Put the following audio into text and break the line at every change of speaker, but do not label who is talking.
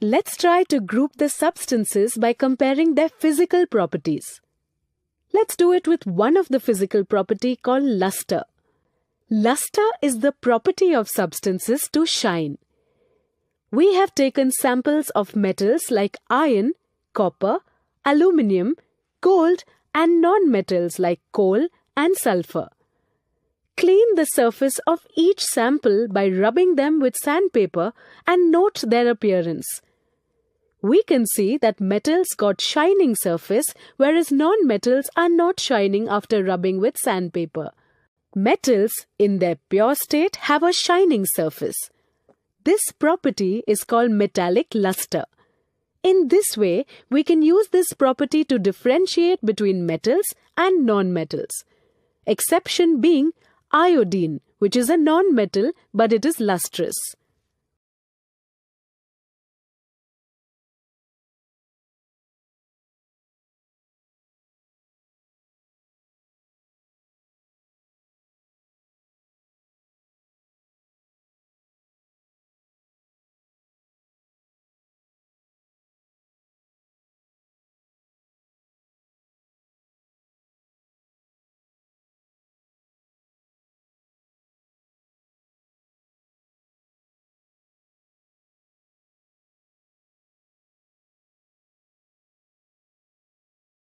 Let's try to group the substances by comparing their physical properties. Let's do it with one of the physical property called luster. Luster is the property of substances to shine. We have taken samples of metals like iron, copper, aluminium, gold and non-metals like coal and sulfur. Clean the surface of each sample by rubbing them with sandpaper and note their appearance. We can see that metals got shining surface whereas non-metals are not shining after rubbing with sandpaper. Metals in their pure state have a shining surface. This property is called metallic luster. In this way, we can use this property to differentiate between metals and non-metals. Exception being iodine, which is a non-metal but it is lustrous.